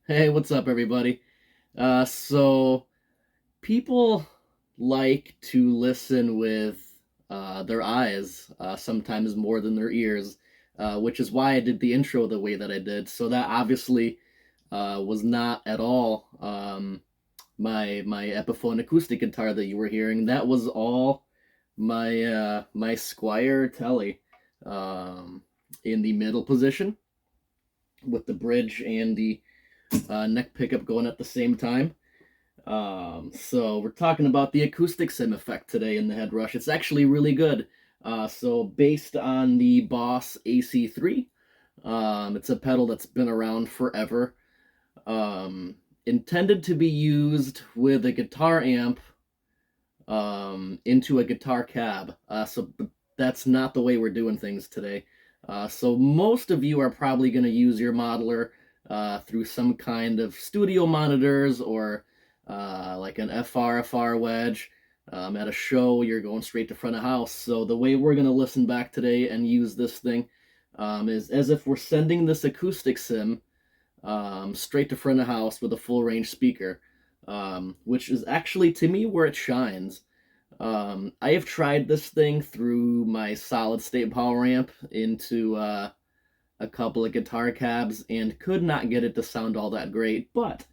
Hey, what's up, everybody? So people like to listen with their eyes, sometimes more than their ears, which is why I did the intro the way that I did. So that obviously was not at all my Epiphone acoustic guitar that you were hearing. That was all my Squire Telly um, in the middle position with the bridge and the neck pickup going at the same time. So we're talking about the acoustic sim effect today in the Headrush. It's actually really good. So based on the Boss AC3, it's a pedal that's been around forever. Um, Intended to be used with a guitar amp into a guitar cab. But that's not the way we're doing things today. So most of you are probably going to use your modeler through some kind of studio monitors or like an FRFR wedge. At a show, you're going straight to front of house. So the way we're going to listen back today and use this thing is as if we're sending this acoustic sim straight to front of house with a full range speaker, which is actually to me where it shines. I have tried this thing through my solid state power amp into a couple of guitar cabs and could not get it to sound all that great, but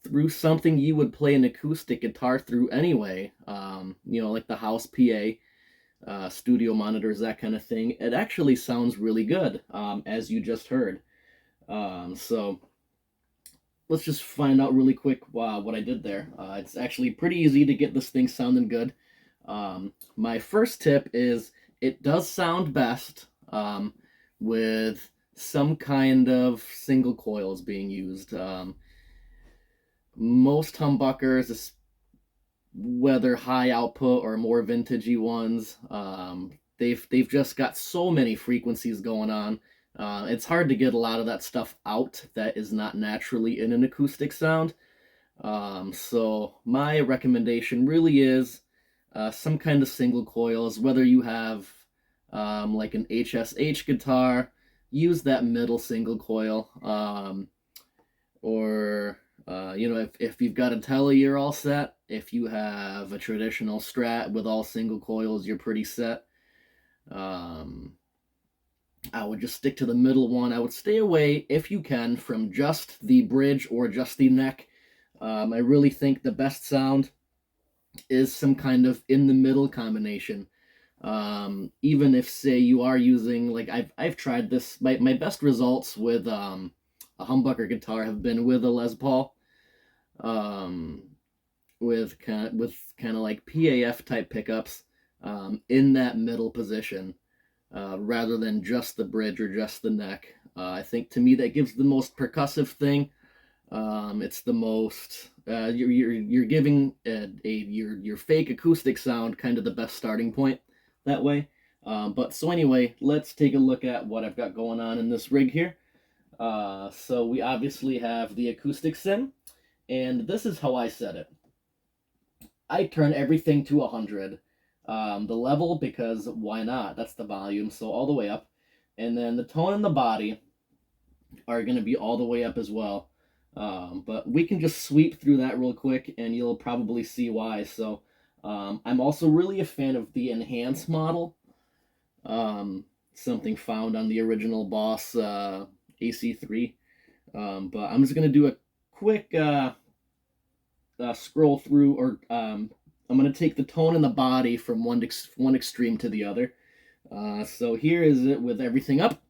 through something you would play an acoustic guitar through anyway, like the house PA, studio monitors, that kind of thing, it actually sounds really good, as you just heard. So let's just find out really quick what I did there. It's actually pretty easy to get this thing sounding good. My first tip is it does sound best with some kind of single coils being used. Most humbuckers, whether high output or more vintagey ones, they've just got so many frequencies going on. It's hard to get a lot of that stuff out that is not naturally in an acoustic sound. So my recommendation really is some kind of single coils, whether you have like an HSH guitar, use that middle single coil, or if you've got a Tele, you're all set. If you have a traditional Strat with all single coils, you're pretty set. Um, I would just stick to the middle one. I would stay away, if you can, from just the bridge or just the neck. I really think the best sound is some kind of in the middle combination. Even if, say, you are using, like I've tried this, my best results with a humbucker guitar have been with a Les Paul, um, with kind of like PAF type pickups in that middle position, rather than just the bridge or just the neck. I think to me that gives the most percussive thing. It's the most you're giving your fake acoustic sound kind of the best starting point that way. But so anyway, let's take a look at what I've got going on in this rig here. So we obviously have the acoustic sim, and this is how I set it. I turn everything to 100. The level, because why not? That's the volume, so all the way up. And then the tone and the body are going to be all the way up as well. But we can just sweep through that real quick, and you'll probably see why. So I'm also really a fan of the Enhance model, something found on the original Boss AC3. But I'm just going to do a quick scroll through, or I'm going to take the tone and the body from one extreme to the other. So here is it with everything up.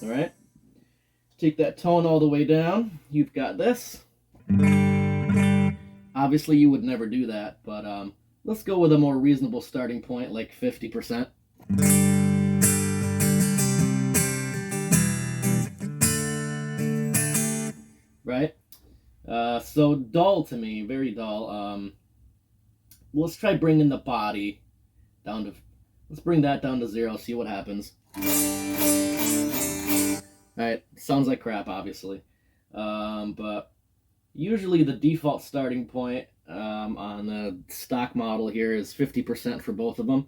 All right. Take that tone all the way down. You've got this. Obviously, you would never do that, but let's go with a more reasonable starting point, like 50%. Right? So dull to me, very dull. Let's try bringing the body down to. Let's bring that down to 0. See what happens. All right, sounds like crap, obviously, but usually the default starting point on the stock model here is 50% for both of them.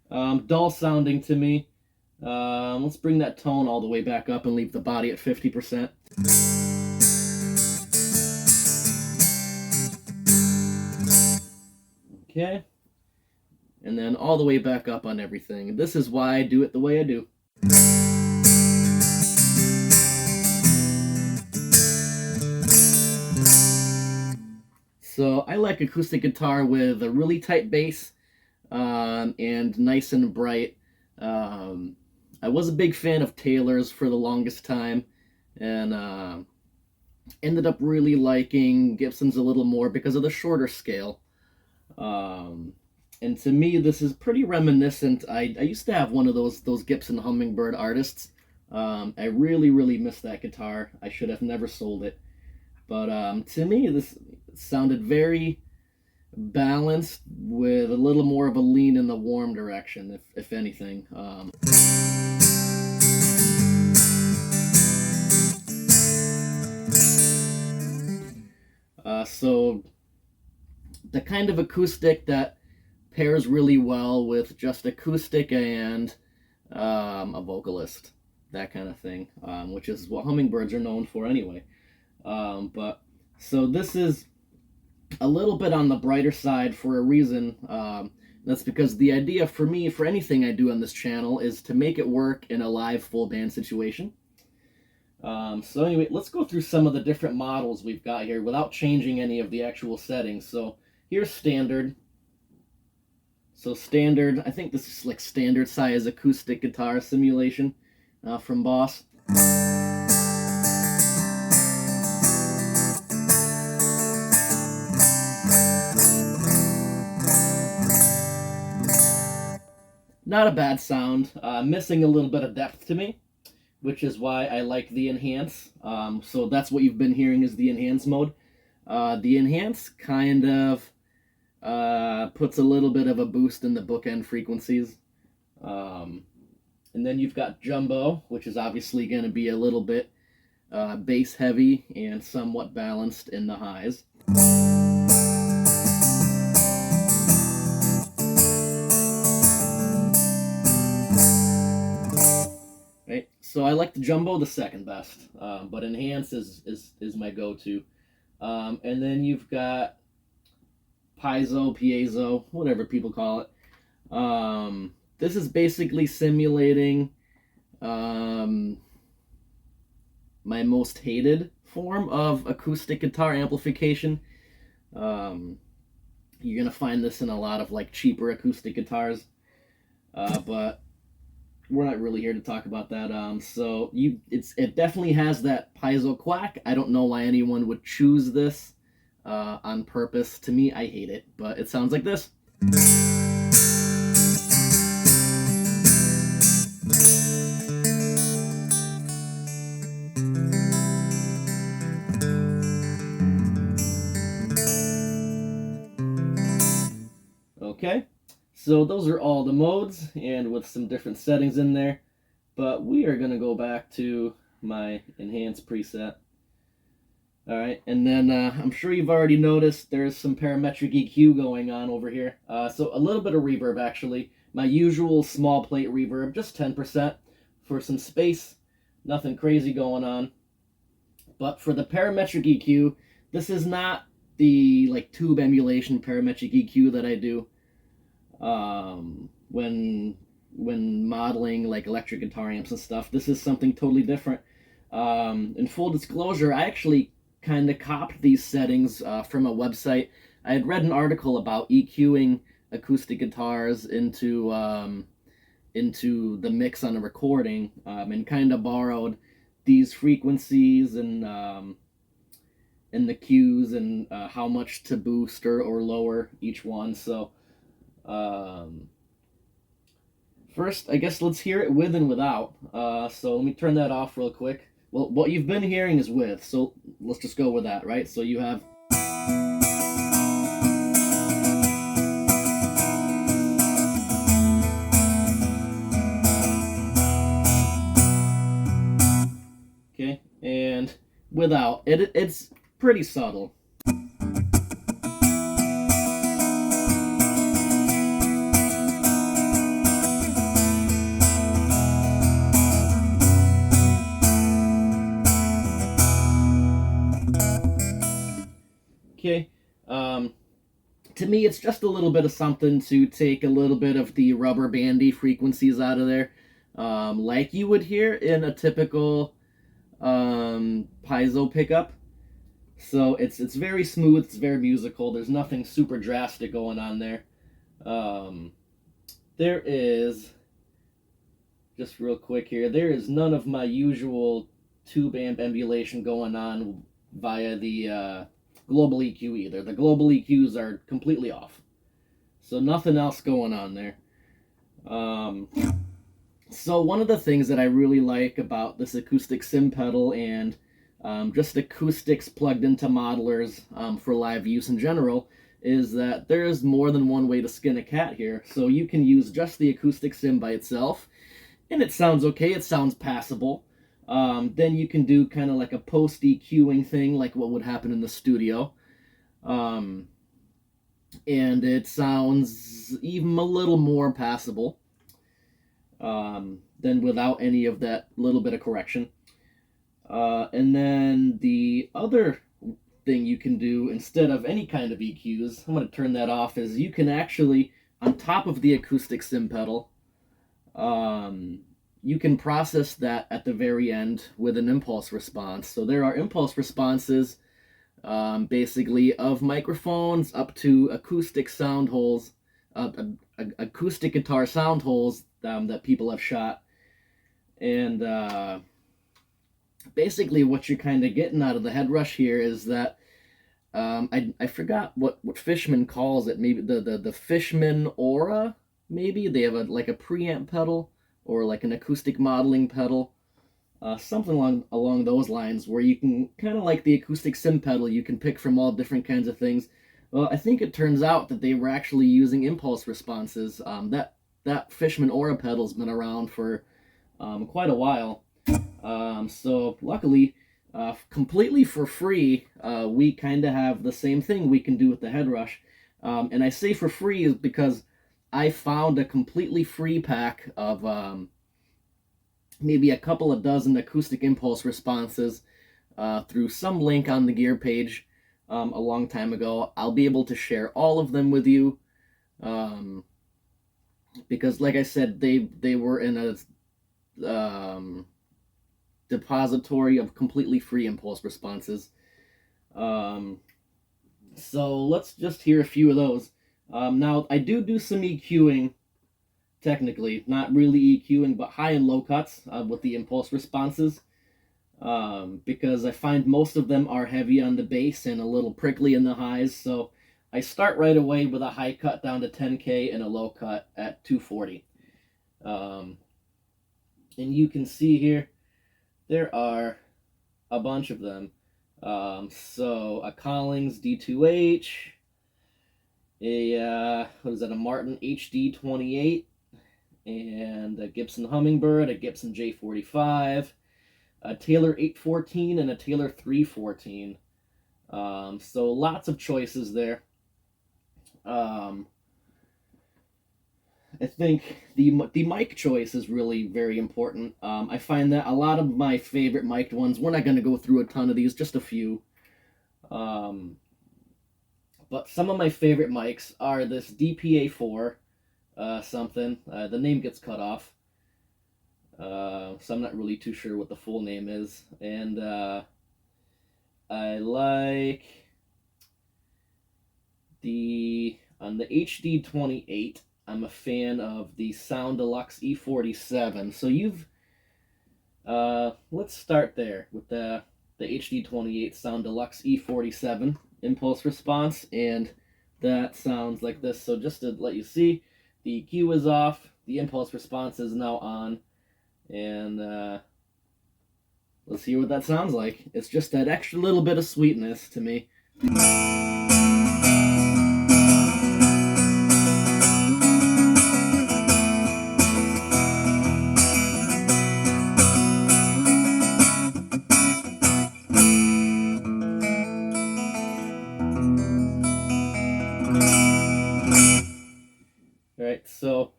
dull sounding to me. Let's bring that tone all the way back up and leave the body at 50%. Okay. And then all the way back up on everything. This is why I do it the way I do. So I like acoustic guitar with a really tight bass and nice and bright. I was a big fan of Taylor's for the longest time, and ended up really liking Gibson's a little more because of the shorter scale. And to me, this is pretty reminiscent. I used to have one of those Gibson Hummingbird artists. I really miss that guitar. I should have never sold it. But to me, this sounded very balanced with a little more of a lean in the warm direction, if anything. So the kind of acoustic that pairs really well with just acoustic and a vocalist, that kind of thing, which is what hummingbirds are known for anyway. But so this is a little bit on the brighter side for a reason. That's because the idea for me, for anything I do on this channel, is to make it work in a live full band situation. So anyway, let's go through some of the different models we've got here without changing any of the actual settings. So here's standard. So standard, I think this is like standard size acoustic guitar simulation from Boss. Not a bad sound, missing a little bit of depth to me, which is why I like the enhance. So that's what you've been hearing is the enhance mode. The enhance kind of puts a little bit of a boost in the bookend frequencies. And then you've got jumbo, which is obviously going to be a little bit bass heavy and somewhat balanced in the highs. Right, so I like the jumbo the second best, but enhance is my go-to. And then you've got piezo, whatever people call it. This is basically simulating my most hated form of acoustic guitar amplification. You're gonna find this in a lot of like cheaper acoustic guitars, but we're not really here to talk about that. So it definitely has that piezo quack. I don't know why anyone would choose this on purpose. To me, I hate it, but it sounds like this. Okay, so those are all the modes, and with some different settings in there, but we are going to go back to my enhance preset. Alright, and then I'm sure you've already noticed there's some parametric EQ going on over here. So a little bit of reverb, actually. My usual small plate reverb, just 10% for some space. Nothing crazy going on. But for the parametric EQ, this is not the like tube emulation parametric EQ that I do when modeling like electric guitar amps and stuff. This is something totally different. In full disclosure, I actually kind of copied these settings from a website. I had read an article about EQing acoustic guitars into the mix on a recording, and kind of borrowed these frequencies and the cues and how much to boost or lower each one. So first, I guess let's hear it with and without. So let me turn that off real quick. Well, what you've been hearing is with, so let's just go with that, right? So you have... Okay, and without, it's pretty subtle. To me, it's just a little bit of something to take a little bit of the rubber bandy frequencies out of there, like you would hear in a typical piezo pickup. So it's very smooth, it's very musical. There's nothing super drastic going on there. Um, there is, just real quick here, there is none of my usual tube amp emulation going on via the global EQ either. The global EQs are completely off. So nothing else going on there. So one of the things that I really like about this Acoustic Sim pedal and just acoustics plugged into modelers for live use in general is that there is more than one way to skin a cat here. So you can use just the Acoustic Sim by itself, and it sounds okay, it sounds passable. Then you can do kind of like a post EQing thing, like what would happen in the studio. And it sounds even a little more passable than without any of that little bit of correction. And then the other thing you can do instead of any kind of EQs, I'm going to turn that off, is you can actually, on top of the Acoustic Sim pedal, you can process that at the very end with an impulse response. So there are impulse responses basically of microphones up to acoustic sound holes, acoustic guitar sound holes that people have shot. And basically what you're kind of getting out of the Headrush here is that I forgot what Fishman calls it. Maybe the Fishman Aura, maybe? They have like a preamp pedal or like an acoustic modeling pedal. Something along those lines, where you can kind of like the Acoustic Sim pedal, you can pick from all different kinds of things. Well, I think it turns out that they were actually using impulse responses. That Fishman Aura pedal's been around for quite a while. So luckily, completely for free, we kind of have the same thing we can do with the Headrush. And I say for free is because I found a completely free pack of maybe a couple of dozen acoustic impulse responses through some link on the gear page a long time ago. I'll be able to share all of them with you because, like I said, they were in a depository of completely free impulse responses. So let's just hear a few of those. Now, I do some EQing. Technically, not really EQing, but high and low cuts with the impulse responses, because I find most of them are heavy on the bass and a little prickly in the highs, so I start right away with a high cut down to 10K and a low cut at 240. And you can see here, there are a bunch of them. So a Collings D2H, what is that, a Martin HD28, and a Gibson Hummingbird, a Gibson J45, a Taylor 814, and a Taylor 314. So lots of choices there. I think the mic choice is really very important. I find that a lot of my favorite mic'd ones, we're not going to go through a ton of these, just a few. But some of my favorite mics are this DPA4 something. The name gets cut off. So I'm not really too sure what the full name is. And I like on the HD28, I'm a fan of the Sound Deluxe E47. So let's start there with the HD28 Sound Deluxe E47 impulse response, and that sounds like this. So just to let you see, the EQ is off, the impulse response is now on, and let's hear what that sounds like. It's just that extra little bit of sweetness to me. Right, so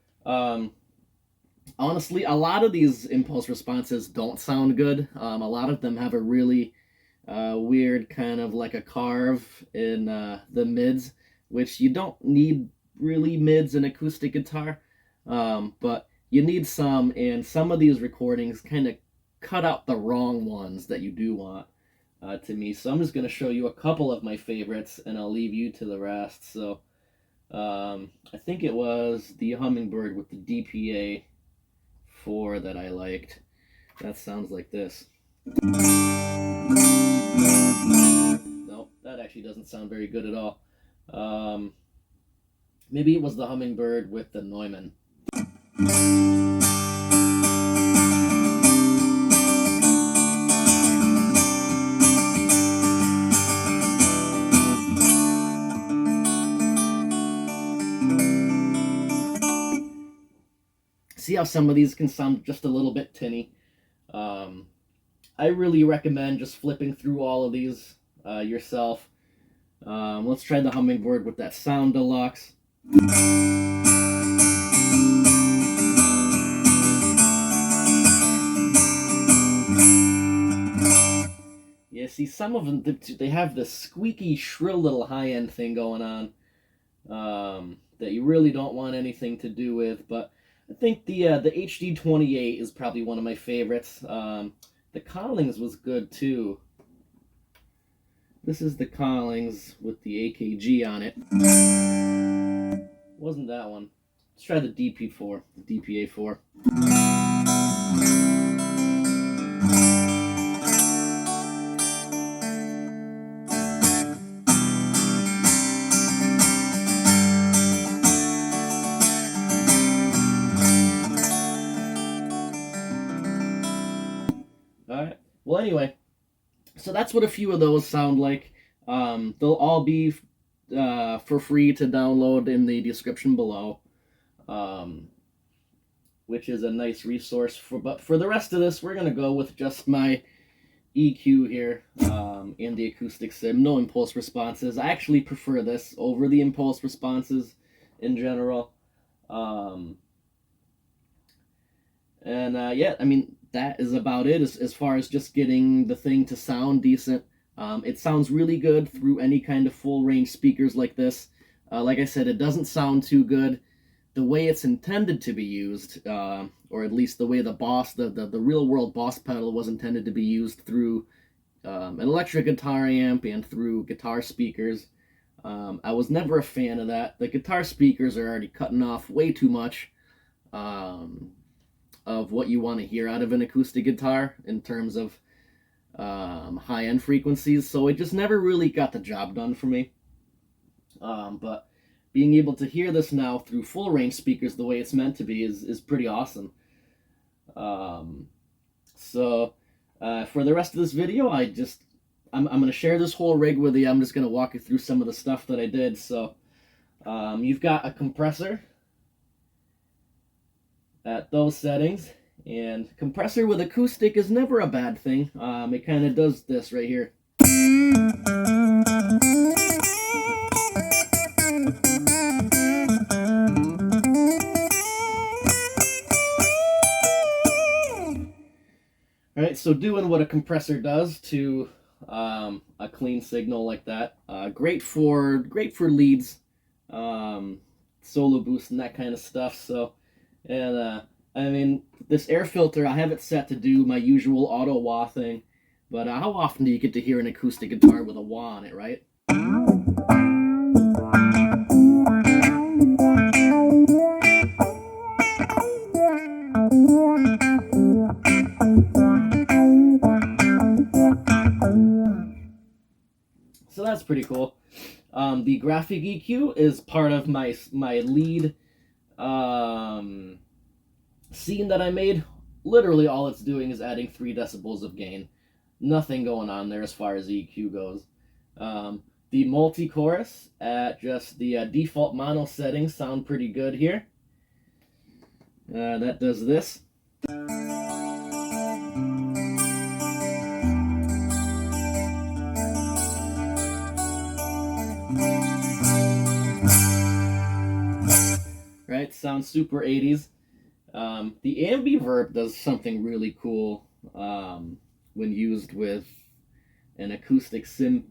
honestly, a lot of these impulse responses don't sound good. A lot of them have a really weird kind of like a carve in the mids, which you don't need really mids in acoustic guitar, but you need some, and some of these recordings kind of cut out the wrong ones that you do want to me. So I'm just going to show you a couple of my favorites, and I'll leave you to the rest. So I think it was the Hummingbird with the DPA 4 that I liked. That sounds like this. Nope, that actually doesn't sound very good at all. Maybe it was the Hummingbird with the Neumann. See how some of these can sound just a little bit tinny. I really recommend just flipping through all of these yourself. Let's try the Hummingbird with that Sound Deluxe. Yeah, see, some of them, they have this squeaky, shrill little high-end thing going on that you really don't want anything to do with, but I think the HD28 is probably one of my favorites. The Collings was good, too. This is the Collings with the AKG on it. Wasn't that one. Let's try the DP4, the DPA4. Alright, well anyway, so that's what a few of those sound like. They'll all be for free to download in the description below, which is a nice resource. But for the rest of this, we're going to go with just my EQ here in the Acoustic Sim. No impulse responses. I actually prefer this over the impulse responses in general. Yeah, I mean, that is about it as far as just getting the thing to sound decent. It sounds really good through any kind of full range speakers like this. Like I said, it doesn't sound too good the way it's intended to be used, or at least the way the Boss, the real world Boss pedal was intended to be used through an electric guitar amp and through guitar speakers. I was never a fan of that. The guitar speakers are already cutting off way too much of what you want to hear out of an acoustic guitar in terms of high-end frequencies, so it just never really got the job done for me. But being able to hear this now through full-range speakers the way it's meant to be is pretty awesome. For the rest of this video, I'm going to share this whole rig with you. I'm just going to walk you through some of the stuff that I did. So you've got a compressor at those settings, and compressor with acoustic is never a bad thing. It kind of does this right here. Alright, so doing what a compressor does to a clean signal like that, great for leads, solo boost and that kind of stuff. So, and I mean, this air filter, I have it set to do my usual auto wah thing, but how often do you get to hear an acoustic guitar with a wah on it, right? So that's pretty cool. The graphic EQ is part of my lead scene that I made. Literally all it's doing is adding 3 decibels of gain. Nothing going on there as far as EQ goes. The multi-chorus at just the default mono settings sound pretty good here. That does this. Right, sounds super 80s. The ambiverb does something really cool when used with an Acoustic Sim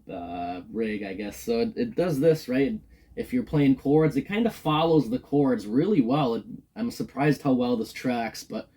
rig, I guess. So it does this, right? If you're playing chords, it kind of follows the chords really well. I'm surprised how well this tracks, but...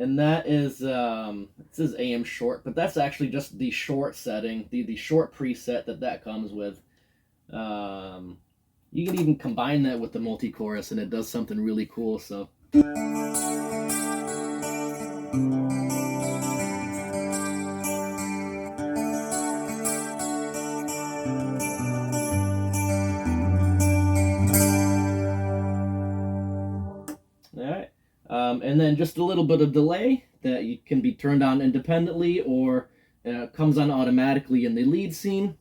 And that is, it says AM short, but that's actually just the short setting, the short preset that comes with. You can even combine that with the multi-chorus, and it does something really cool, so... Alright, and then just a little bit of delay that can be turned on independently or comes on automatically in the lead scene.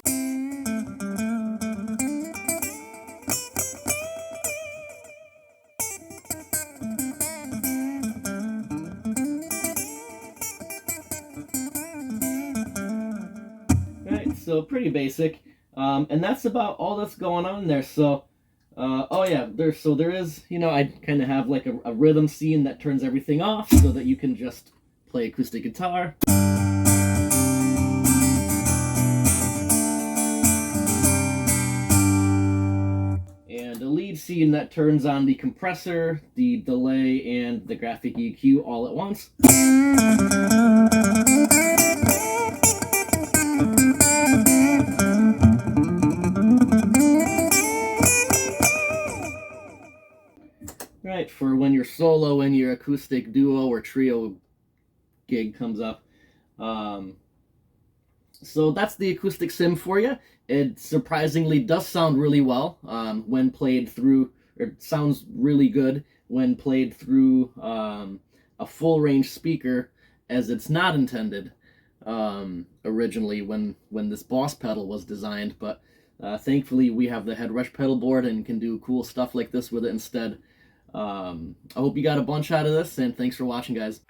Right, so pretty basic, and that's about all that's going on there. So, oh yeah, there is, you know, I kind of have like a rhythm scene that turns everything off so that you can just play acoustic guitar. And a lead scene that turns on the compressor, the delay, and the graphic EQ all at once. Right, for when your solo and your acoustic duo or trio gig comes up. So that's the Acoustic Sim for you. It surprisingly does sound really well when played through, or it sounds really good when played through a full range speaker, as it's not intended originally when this Boss pedal was designed, but thankfully we have the Headrush pedal board and can do cool stuff like this with it instead. I hope you got a bunch out of this, and thanks for watching, guys.